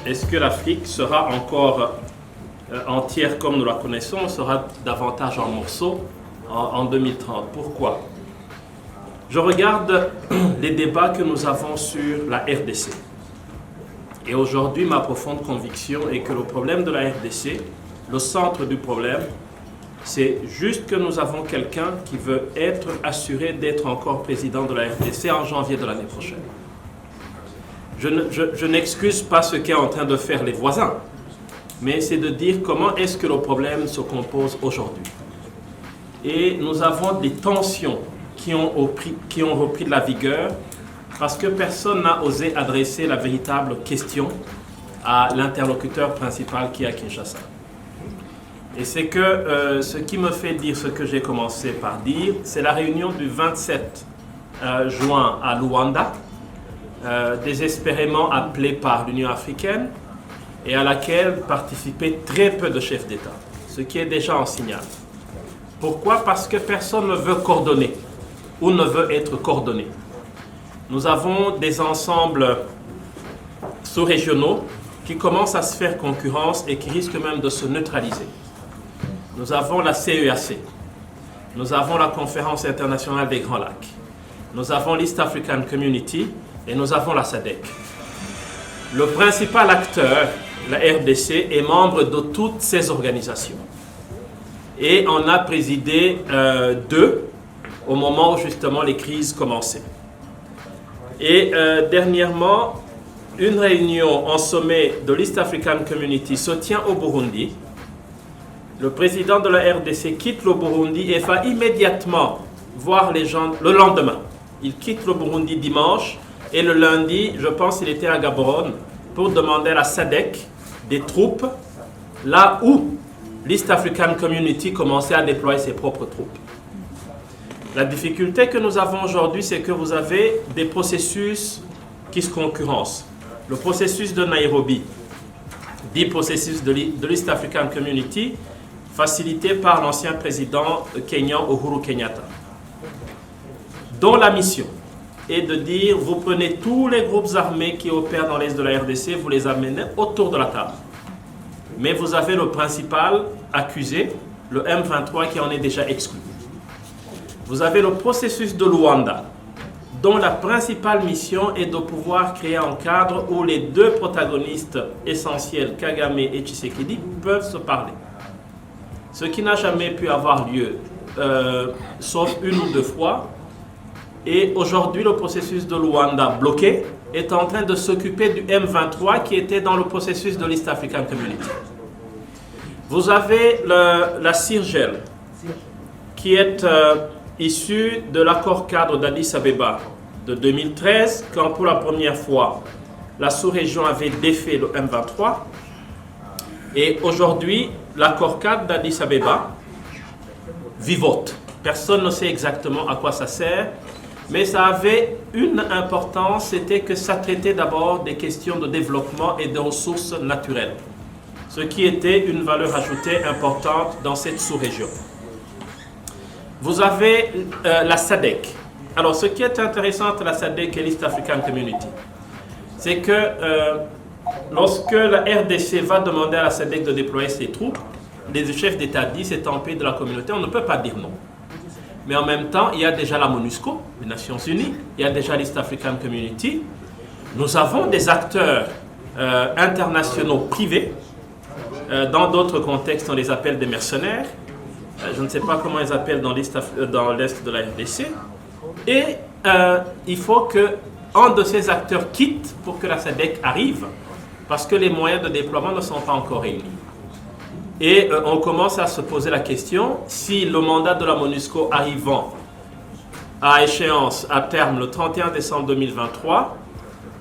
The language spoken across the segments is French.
Est-ce que l'Afrique sera encore entière comme nous la connaissons, ou sera davantage en morceaux en 2030? Pourquoi? Je regarde les débats que nous avons sur la RDC. Et aujourd'hui, ma profonde conviction est que le problème de la RDC, le centre du problème, c'est juste que nous avons quelqu'un qui veut être assuré d'être encore président de la RDC en janvier de l'année prochaine. Je n'excuse pas ce qu'est en train de faire les voisins, mais c'est de dire comment est-ce que le problème se compose aujourd'hui. Et nous avons des tensions qui ont repris de la vigueur parce que personne n'a osé adresser la véritable question à l'interlocuteur principal qui est à Kinshasa. Et c'est que ce qui me fait dire ce que j'ai commencé par dire, c'est la réunion du 27 juin à Luanda, désespérément appelée par l'Union africaine et à laquelle participaient très peu de chefs d'État, ce qui est déjà un signal. Pourquoi? Parce que personne ne veut coordonner ou ne veut être coordonné. Nous avons des ensembles sous-régionaux qui commencent à se faire concurrence et qui risquent même de se neutraliser. Nous avons la CEAC, nous avons la Conférence internationale des Grands Lacs, nous avons l'East African Community et nous avons la SADC. Le principal acteur, la RDC, est membre de toutes ces organisations. Et on a présidé deux au moment où justement les crises commençaient. Et dernièrement, une réunion en sommet de l'East African Community se tient au Burundi. Le président de la RDC quitte le Burundi et va immédiatement voir les gens le lendemain. Il quitte le Burundi dimanche et le lundi, je pense qu'il était à Gaborone pour demander à la SADC des troupes là où l'East African Community commençait à déployer ses propres troupes. La difficulté que nous avons aujourd'hui, c'est que vous avez des processus qui se concurrencent. Le processus de Nairobi, dit processus de l'East African Community, facilité par l'ancien président kenyan Uhuru Kenyatta, dont la mission est de dire, vous prenez tous les groupes armés qui opèrent dans l'est de la RDC, vous les amenez autour de la table. Mais vous avez le principal accusé, le M23, qui en est déjà exclu. Vous avez le processus de Luanda, dont la principale mission est de pouvoir créer un cadre où les deux protagonistes essentiels, Kagame et Tshisekedi, peuvent se parler. Ce qui n'a jamais pu avoir lieu, sauf une ou deux fois. Et aujourd'hui, le processus de Luanda bloqué est en train de s'occuper du M23 qui était dans le processus de l'East African Community. Vous avez la CIRGEL qui est issue de l'accord cadre d'Addis Abeba de 2013, quand pour la première fois la sous-région avait défait le M23. Et aujourd'hui, l'accord cadre d'Addis Abeba vivote. Personne ne sait exactement à quoi ça sert. Mais ça avait une importance, c'était que ça traitait d'abord des questions de développement et de ressources naturelles, ce qui était une valeur ajoutée importante dans cette sous-région. Vous avez la SADC. Alors, ce qui est intéressant à la SADC et l'East African Community, c'est que lorsque la RDC va demander à la SADC de déployer ses troupes, les chefs d'État disent c'est un pays de la communauté, on ne peut pas dire non. Mais en même temps, il y a déjà la MONUSCO, les Nations Unies, il y a déjà l'East African Community. Nous avons des acteurs internationaux privés. Dans d'autres contextes, on les appelle des mercenaires. Je ne sais pas comment ils appellent dans l'est de la RDC. Et il faut qu'un de ces acteurs quitte pour que la SADC arrive, parce que les moyens de déploiement ne sont pas encore réunis. Et on commence à se poser la question, si le mandat de la MONUSCO arrivant à échéance, à terme, le 31 décembre 2023,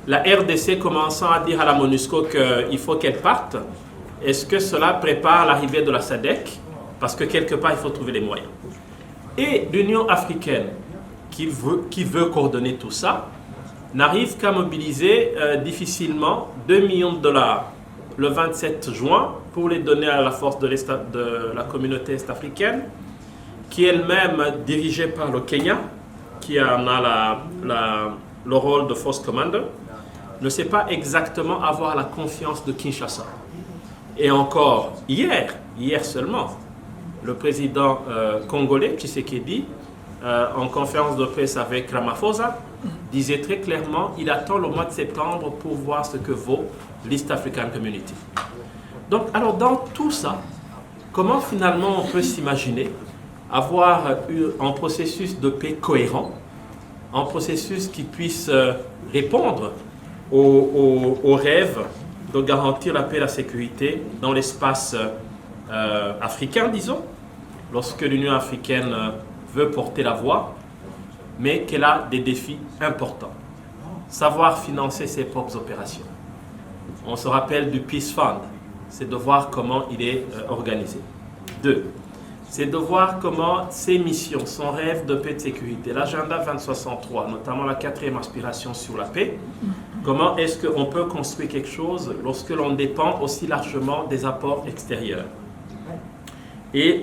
la RDC commençant à dire à la MONUSCO qu'il faut qu'elle parte, est-ce que cela prépare l'arrivée de la SADC? Parce que quelque part, il faut trouver les moyens. Et l'Union africaine, qui veut coordonner tout ça, n'arrive qu'à mobiliser difficilement 2 millions de dollars le 27 juin pour les donner à la force de la communauté est-africaine, qui est elle-même dirigée par le Kenya, qui en a le rôle de force commander, ne sait pas exactement avoir la confiance de Kinshasa. Et encore hier seulement, le président congolais, Tshisekedi, en conférence de presse avec Ramaphosa, disait très clairement qu'il attend le mois de septembre pour voir ce que vaut l'East African Community. Donc, alors dans tout ça, comment finalement on peut s'imaginer avoir un processus de paix cohérent, un processus qui puisse répondre aux rêves de garantir la paix et la sécurité dans l'espace africain, disons, lorsque l'Union africaine veut porter la voix, mais qu'elle a des défis importants. Savoir financer ses propres opérations. On se rappelle du Peace Fund, c'est de voir comment il est organisé. 2, c'est de voir comment ses missions, son rêve de paix et de sécurité, l'agenda 2063, notamment la 4e aspiration sur la paix, comment est-ce qu'on peut construire quelque chose lorsque l'on dépend aussi largement des apports extérieurs. Et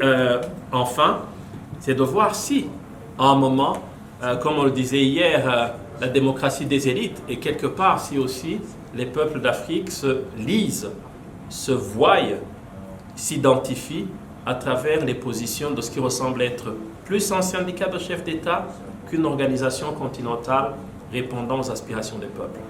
enfin, c'est de voir si, à un moment, comme on le disait hier, la démocratie des élites, et quelque part, si aussi les peuples d'Afrique se lisent, se voient, s'identifient à travers les positions de ce qui ressemble être plus un syndicat de chefs d'État qu'une organisation continentale répondant aux aspirations des peuples.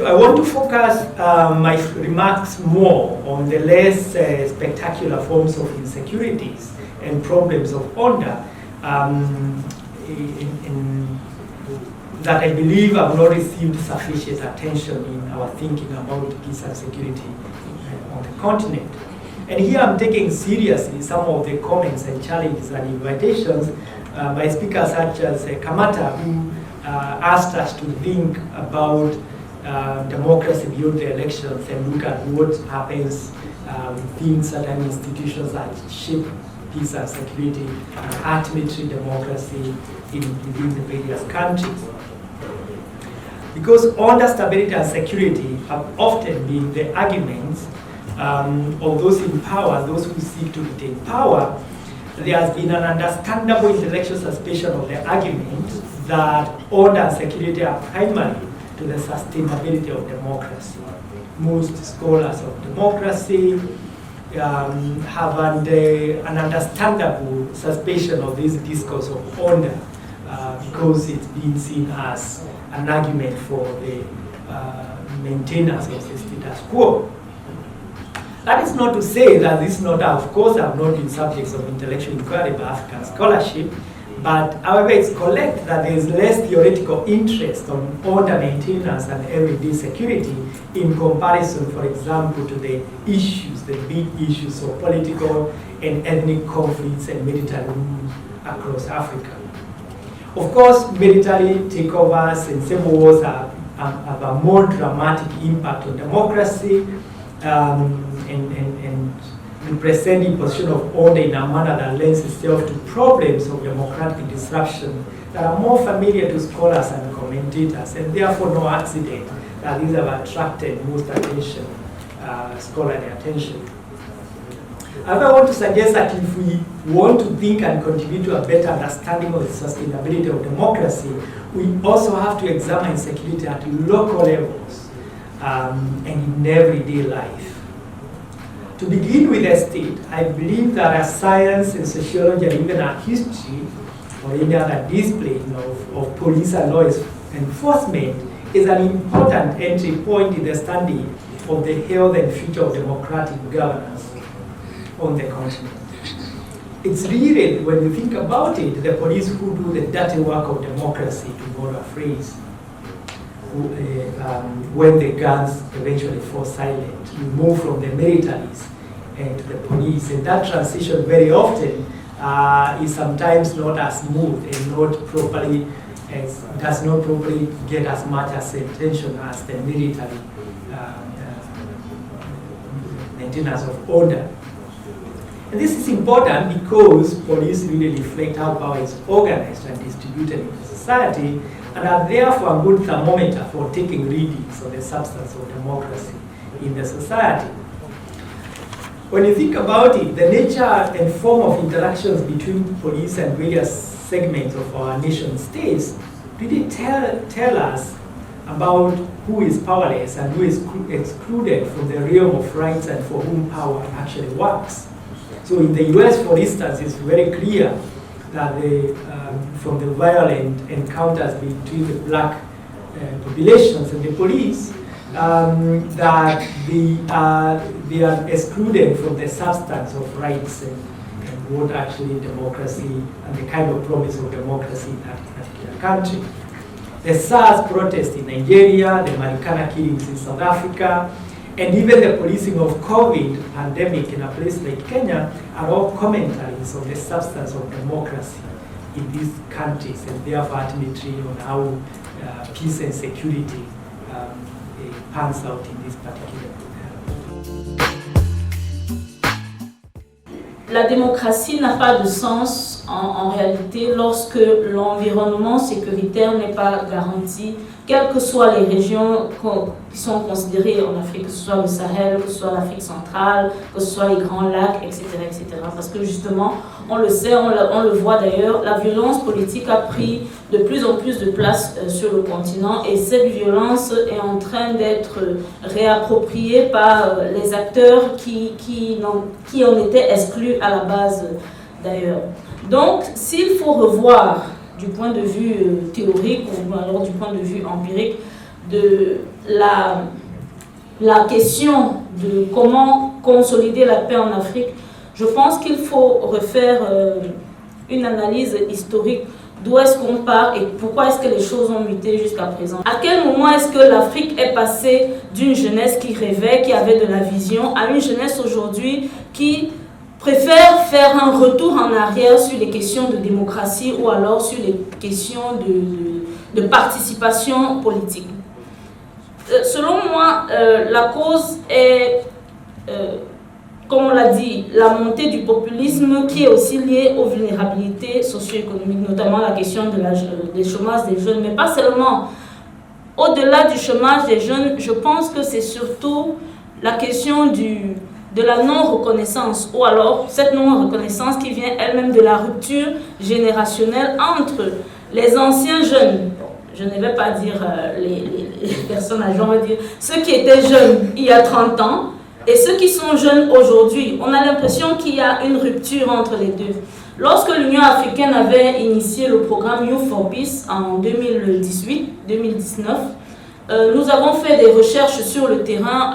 I want to focus my remarks more on the less spectacular forms of insecurities and problems of order that I believe have not received sufficient attention in our thinking about peace and security on the continent. And here I'm taking seriously some of the comments and challenges and invitations by speakers such as Kamata, who asked us to think about democracy beyond the elections and look at what happens within certain institutions that shape peace and security and ultimately democracy within the various countries. Because order, stability and security have often been the arguments of those in power, those who seek to retain power. There has been an understandable intellectual suspicion of the argument that order and security are primary to the sustainability of democracy. Most scholars of democracy have an understandable suspicion of this discourse of order because it's been seen as an argument for the maintenance of the status quo. That is not to say that this is not, of course, have not been subjects of intellectual inquiry by African scholarship, but however it's correct that there is less theoretical interest on order maintenance and everyday security in comparison, for example, to the issues, the big issues of political and ethnic conflicts and military rule across Africa. Of course, military takeovers and civil wars have a more dramatic impact on democracy and represent the position of order in a manner that lends itself to problems of democratic disruption that are more familiar to scholars and commentators, and therefore no accident that these have attracted most attention, scholarly attention. However, I want to suggest that if we want to think and contribute to a better understanding of the sustainability of democracy, we also have to examine security at local levels and in everyday life. To begin with the state, I believe that as science and sociology and even art history or any other discipline of police and law enforcement is an important entry point in the study of the health and future of democratic governance on the continent. It's really, when you think about it, the police who do the dirty work of democracy, to borrow a phrase, when the guns eventually fall silent. You move from the militaries and to the police, and that transition very often is sometimes not as smooth and does not properly get as much as attention as the military maintenance of order. And this is important because police really reflect how power is organized and distributed in the society, and are therefore a good thermometer for taking readings of the substance of democracy in the society. When you think about it, the nature and form of interactions between police and various segments of our nation states really tell us about who is powerless and who is excluded from the realm of rights and for whom power actually works. So in the US, for instance, it's very clear that from the violent encounters between the black populations and the police, that they are excluded from the substance of rights and what actually democracy and the kind of promise of democracy in that particular country. The SARS protest in Nigeria, the Marikana killings in South Africa, and even the policing of COVID pandemic in a place like Kenya are all commentaries on the substance of democracy in these countries, and therefore ultimately on how peace and security pans out in this particular La démocratie n'a pas de sens en réalité lorsque l'environnement sécuritaire n'est pas garanti, quelles que soient les régions qui sont considérées en Afrique, que ce soit le Sahel, que ce soit l'Afrique centrale, que ce soit les Grands Lacs, etc. etc. Parce que justement, on le sait, on le voit d'ailleurs, la violence politique a pris de plus en plus de place sur le continent, et cette violence est en train d'être réappropriée par les acteurs qui en étaient exclus à la base d'ailleurs. Donc, s'il faut revoir du point de vue théorique ou alors du point de vue empirique de la question de comment consolider la paix en Afrique, je pense qu'il faut refaire une analyse historique d'où est-ce qu'on part et pourquoi est-ce que les choses ont muté jusqu'à présent. À quel moment est-ce que l'Afrique est passée d'une jeunesse qui rêvait, qui avait de la vision, à une jeunesse aujourd'hui qui préfère faire un retour en arrière sur les questions de démocratie ou alors sur les questions de participation politique. Selon moi, la cause est, comme on l'a dit, la montée du populisme qui est aussi liée aux vulnérabilités socio-économiques, notamment la question des chômages des jeunes, mais pas seulement. Au-delà du chômage des jeunes, je pense que c'est surtout la question de la non-reconnaissance, ou alors cette non-reconnaissance qui vient elle-même de la rupture générationnelle entre les anciens jeunes, je ne vais pas dire les personnes âgées, on va dire ceux qui étaient jeunes il y a 30 ans, et ceux qui sont jeunes aujourd'hui. On a l'impression qu'il y a une rupture entre les deux. Lorsque l'Union africaine avait initié le programme Youth for Peace en 2018-2019, nous avons fait des recherches sur le terrain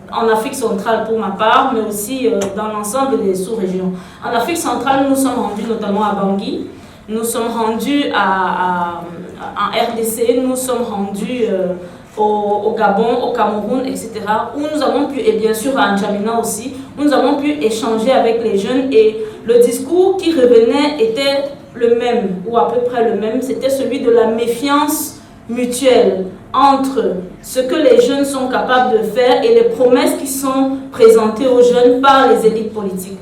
en Afrique centrale pour ma part, mais aussi dans l'ensemble des sous-régions. En Afrique centrale, nous nous sommes rendus notamment à Bangui, nous sommes rendus en RDC, nous sommes rendus au Gabon, au Cameroun, etc. Où nous avons pu, et bien sûr à N'Djamena aussi, où nous avons pu échanger avec les jeunes, et le discours qui revenait était le même, ou à peu près le même, c'était celui de la méfiance mutuelle entre ce que les jeunes sont capables de faire et les promesses qui sont présentées aux jeunes par les élites politiques.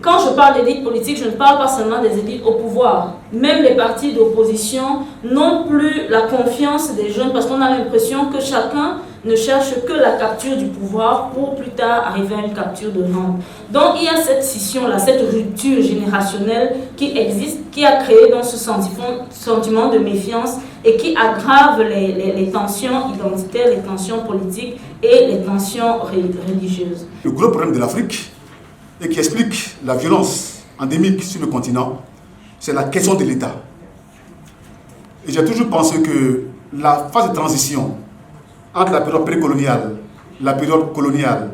Quand je parle d'élites politiques, je ne parle pas seulement des élites au pouvoir. Même les partis d'opposition n'ont plus la confiance des jeunes parce qu'on a l'impression que chacun ne cherche que la capture du pouvoir pour plus tard arriver à une capture de rente. Donc il y a cette scission-là, cette rupture générationnelle qui existe, qui a créé donc ce sentiment de méfiance et qui aggrave les tensions identitaires, les tensions politiques et les tensions religieuses. Le gros problème de l'Afrique, et qui explique la violence endémique sur le continent, c'est la question de l'État. Et j'ai toujours pensé que la phase de transition entre la période précoloniale, la période coloniale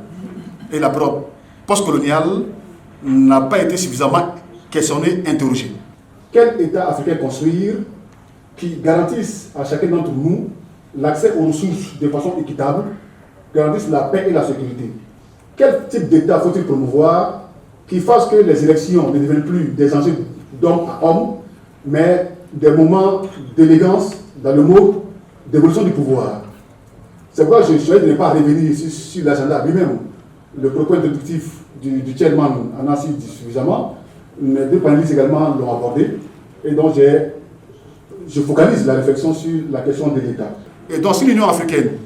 et la période postcoloniale n'a pas été suffisamment questionnée, interrogée. Quel État africain construire qui garantisse à chacun d'entre nous l'accès aux ressources de façon équitable, garantisse la paix et la sécurité? Quel type d'État faut-il promouvoir qui fasse que les élections ne deviennent plus des enjeux d'homme à homme, mais des moments d'élégance dans le mode d'évolution du pouvoir. C'est pourquoi je souhaite ne pas revenir sur l'agenda lui-même. Le propos introductif du chairman en a dit suffisamment. Les deux panélistes également l'ont abordé. Et donc je focalise la réflexion sur la question de l'État. Et donc si l'Union africaine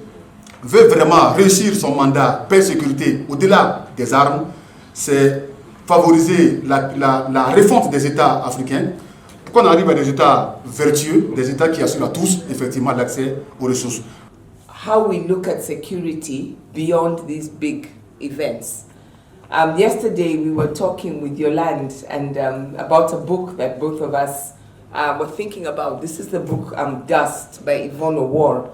veut vraiment réussir son mandat paix et sécurité au-delà des armes, c'est favoriser la refonte des États africains pour qu'on arrive à des États vertueux, des États qui assurent à tous effectivement l'accès aux ressources. How we look at security beyond these big events. Yesterday we were talking with Yolande and about a book that both of us were thinking about. This is the book Dust by Yvonne O'War.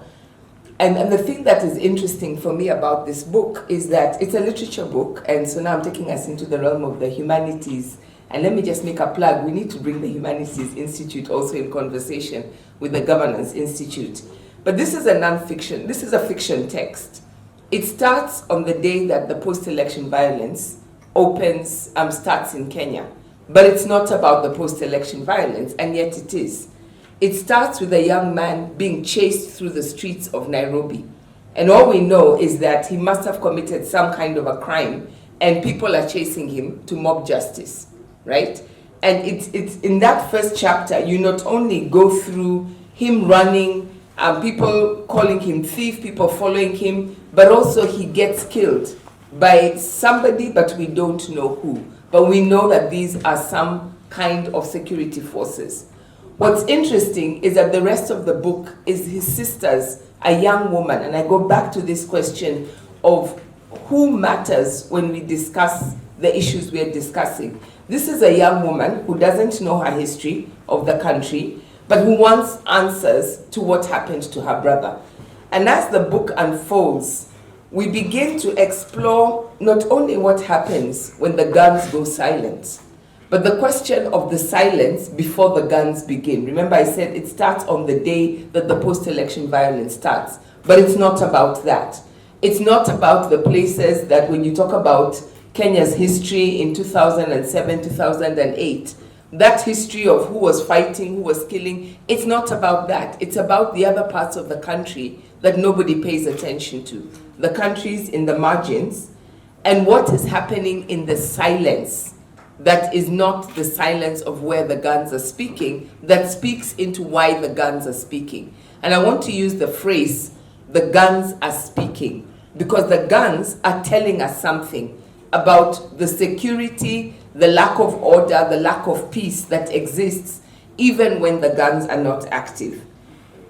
And the thing that is interesting for me about this book is that it's a literature book, and so now I'm taking us into the realm of the humanities. And let me just make a plug. We need to bring the Humanities Institute also in conversation with the Governance Institute. But this is a non-fiction, this is a fiction text. It starts on the day that the post-election violence starts in Kenya. But it's not about the post-election violence, and yet it is. It starts with a young man being chased through the streets of Nairobi. And all we know is that he must have committed some kind of a crime, and people are chasing him to mob justice, right? And it's in that first chapter, you not only go through him running, people calling him thief, people following him, but also he gets killed by somebody, but we don't know who. But we know that these are some kind of security forces. What's interesting is that the rest of the book is his sister's, a young woman, and I go back to this question of who matters when we discuss the issues we are discussing. This is a young woman who doesn't know her history of the country, but who wants answers to what happened to her brother. And as the book unfolds, we begin to explore not only what happens when the guns go silent, but the question of the silence before the guns begin. Remember I said it starts on the day that the post-election violence starts, but it's not about that. It's not about the places that when you talk about Kenya's history in 2007, 2008, that history of who was fighting, who was killing, it's not about that. It's about the other parts of the country that nobody pays attention to. The countries in the margins, and what is happening in the silence that is not the silence of where the guns are speaking, that speaks into why the guns are speaking. And I want to use the phrase, the guns are speaking, because the guns are telling us something about the security, the lack of order, the lack of peace that exists even when the guns are not active.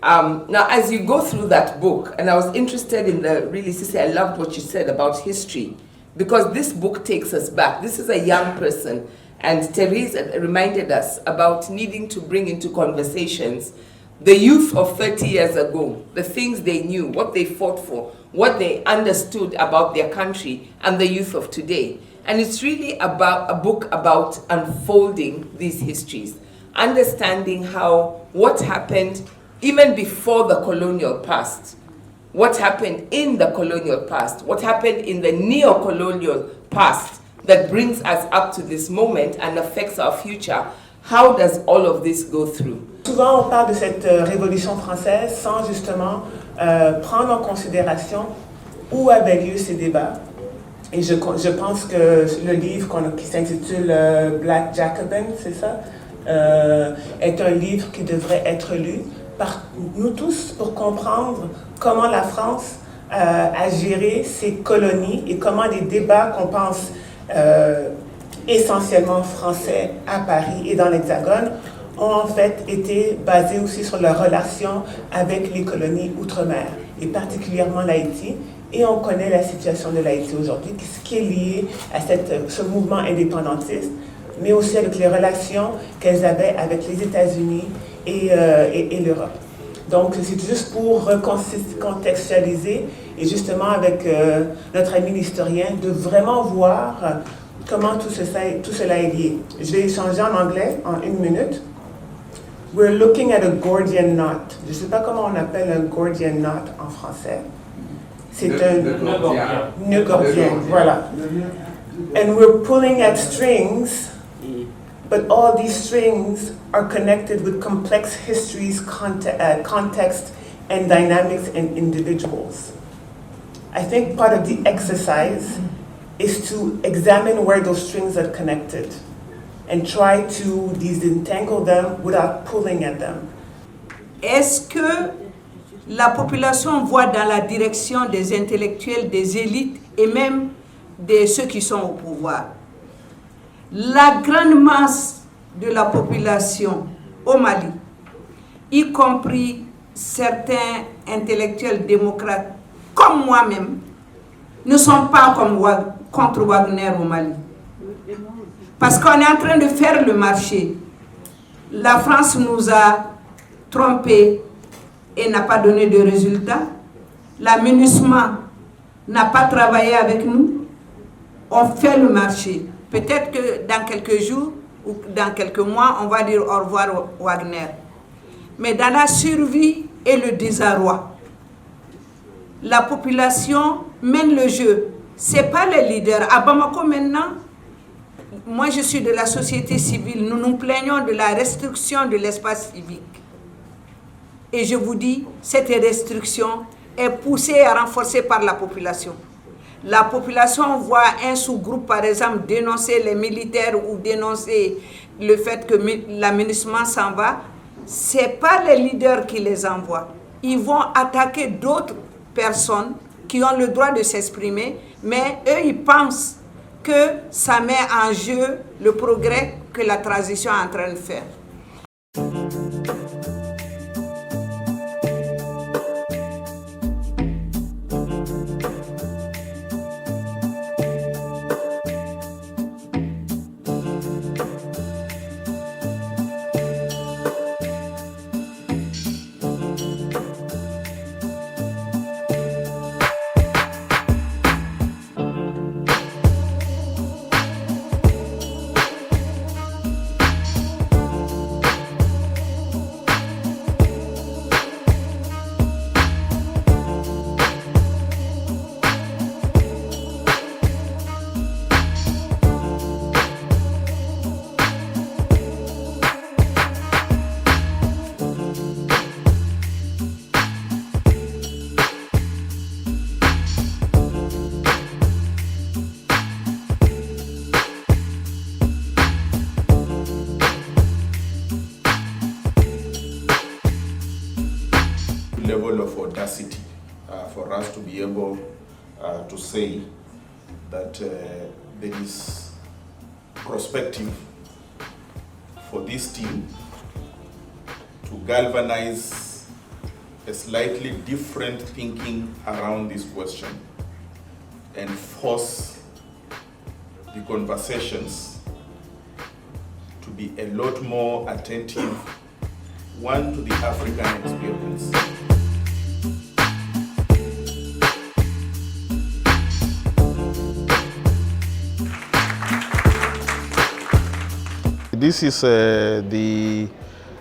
Now, as you go through that book, and I was interested in Sissy, I loved what you said about history, because this book takes us back. This is a young person, and Therese reminded us about needing to bring into conversations the youth of 30 years ago, the things they knew, what they fought for, what they understood about their country, and the youth of today. And it's really about a book about unfolding these histories, understanding how what happened even before the colonial past, what happened in the colonial past, what happened in the neo-colonial past that brings us up to this moment and affects our future. How does all of this go through? Souvent, on parle de cette révolution française sans justement prendre en considération où avaient lieu ces débats. Et je pense que le livre qui s'intitule Black Jacobin, c'est ça, est un livre qui devrait être lu par nous tous pour comprendre comment la France a géré ses colonies et comment les débats qu'on pense essentiellement français à Paris et dans l'Hexagone ont en fait été basés aussi sur leur relation avec les colonies outre-mer et particulièrement l'Haïti. Et on connaît la situation de l'Haïti aujourd'hui, ce qui est lié à ce mouvement indépendantiste, mais aussi avec les relations qu'elles avaient avec les États-Unis et l'Europe. Donc c'est juste pour recontextualiser et justement avec notre ami l'historien de vraiment voir comment tout cela est lié. Je vais changer en anglais en 1 minute. We're looking at a Gordian knot. Je ne sais pas comment on appelle un Gordian knot en français. C'est un nœud gordien, voilà. And we're pulling at strings, but all these strings are connected with complex histories, context, and dynamics and individuals. I think part of the exercise is to examine where those strings are connected and try to disentangle them without pulling at them. Est-ce que la population voit dans la direction des intellectuels, des élites et même de ceux qui sont au pouvoir? La grande masse de la population au Mali, y compris certains intellectuels démocrates comme moi-même, ne sont pas contre Wagner au Mali. Parce qu'on est en train de faire le marché. La France nous a trompés et n'a pas donné de résultats. La MINUSMA n'a pas travaillé avec nous. On fait le marché. Peut-être que dans quelques jours ou dans quelques mois, on va dire au revoir Wagner. Mais dans la survie et le désarroi, la population mène le jeu. Ce n'est pas les leaders. À Bamako maintenant, moi je suis de la société civile, nous nous plaignons de la restriction de l'espace civique. Et je vous dis, cette restriction est poussée et renforcée par la population. La population voit un sous-groupe, par exemple, dénoncer les militaires ou dénoncer le fait que l'aménagement s'en va. Ce n'est pas les leaders qui les envoient. Ils vont attaquer d'autres personnes qui ont le droit de s'exprimer, mais eux, ils pensent que ça met en jeu le progrès que la transition est en train de faire. Level of audacity for us to be able to say that there is prospective for this team to galvanize a slightly different thinking around this question and force the conversations to be a lot more attentive, one, to the African experience. This is the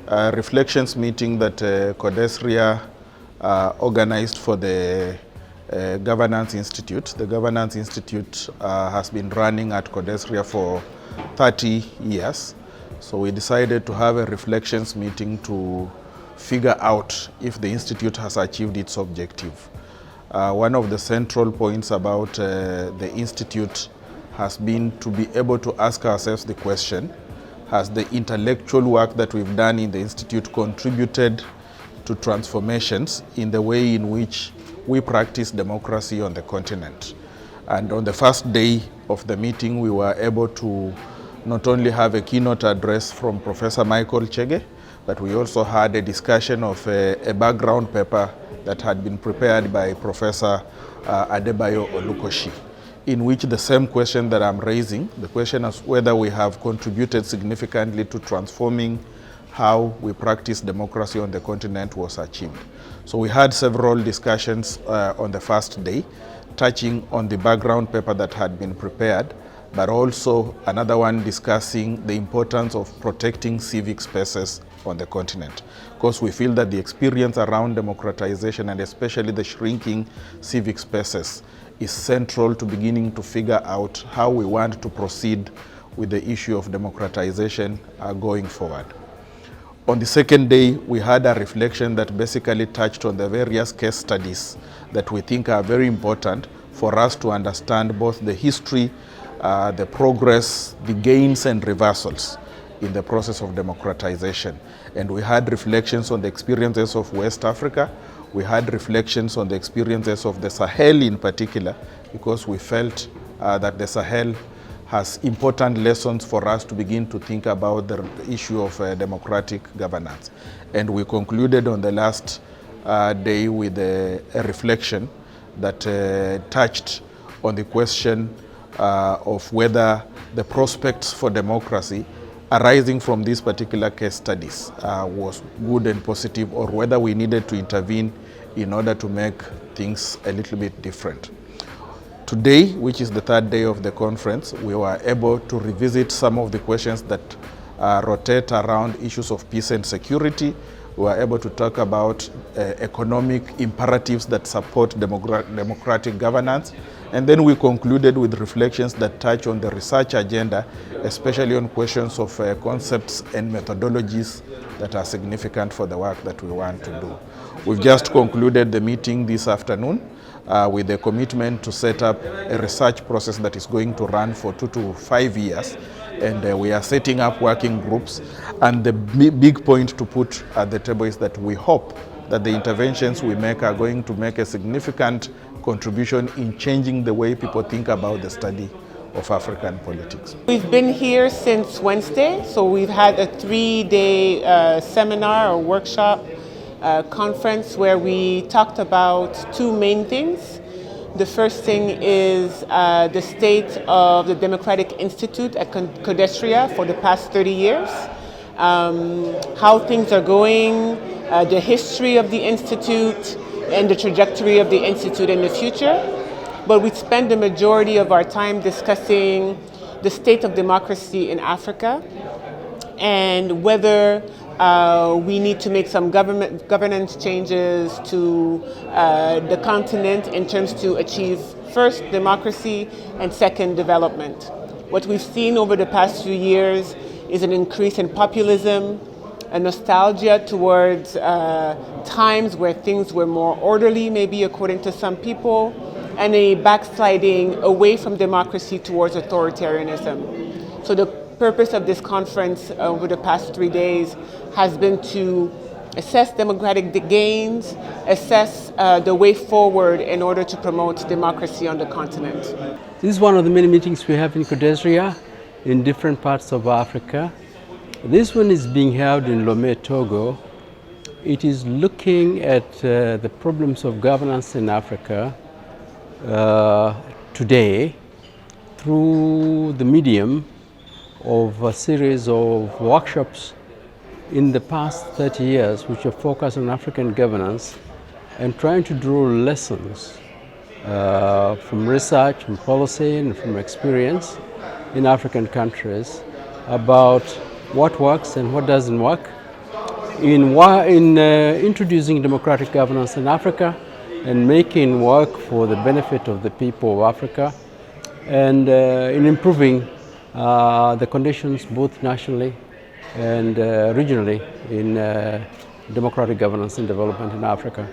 reflections meeting that CODESRIA organized for the Governance Institute. The Governance Institute has been running at CODESRIA for 30 years. So we decided to have a reflections meeting to figure out if the Institute has achieved its objective. One of the central points about the Institute has been to be able to ask ourselves the question, has the intellectual work that we've done in the Institute contributed to transformations in the way in which we practice democracy on the continent? And on the first day of the meeting, we were able to not only have a keynote address from Professor Michael Chege, but we also had a discussion of a background paper that had been prepared by Professor Adebayo Olukoshi, in which the same question that I'm raising, the question of whether we have contributed significantly to transforming how we practice democracy on the continent, was achieved. So we had several discussions on the first day, touching on the background paper that had been prepared, but also another one discussing the importance of protecting civic spaces on the continent. Because we feel that the experience around democratization, and especially the shrinking civic spaces, is central to beginning to figure out how we want to proceed with the issue of democratization going forward. On the second day, we had a reflection that basically touched on the various case studies that we think are very important for us to understand both the history, the progress, the gains and reversals in the process of democratization. And we had reflections on the experiences of West Africa. We had reflections on the experiences of the Sahel in particular, because we felt that the Sahel has important lessons for us to begin to think about the issue of democratic governance. And we concluded on the last day with a reflection that touched on the question of whether the prospects for democracy arising from these particular case studies was good and positive, or whether we needed to intervene in order to make things a little bit different. Today, which is the third day of the conference, we were able to revisit some of the questions that rotate around issues of peace and security. We were able to talk about economic imperatives that support democratic governance. And then we concluded with reflections that touch on the research agenda, especially on questions of concepts and methodologies that are significant for the work that we want to do. We've just concluded the meeting this afternoon with a commitment to set up a research process that is going to run for 2 to 5 years. And we are setting up working groups. And the big point to put at the table is that we hope that the interventions we make are going to make a significant contribution in changing the way people think about the study of African politics. We've been here since Wednesday, so we've had a 3-day seminar or workshop conference where we talked about 2 main things. The first thing is the state of the Democratic Institute at CODESRIA for the past 30 years, how things are going, the history of the Institute, and the trajectory of the Institute in the future. But we spend the majority of our time discussing the state of democracy in Africa and whether we need to make some governance changes to the continent in terms to achieve first democracy and second development. What we've seen over the past few years is an increase in populism, a nostalgia towards times where things were more orderly, maybe according to some people, and a backsliding away from democracy towards authoritarianism. So the purpose of this conference over the past 3 days has been to assess democratic gains, assess the way forward in order to promote democracy on the continent. This is one of the many meetings we have in CODESRIA in different parts of Africa. This one is being held in Lomé, Togo. It is looking at the problems of governance in Africa today through the medium of a series of workshops in the past 30 years which are focused on African governance and trying to draw lessons from research, from policy and from experience in African countries about what works and what doesn't work in introducing democratic governance in Africa and making work for the benefit of the people of Africa and in improving the conditions both nationally and regionally in democratic governance and development in Africa.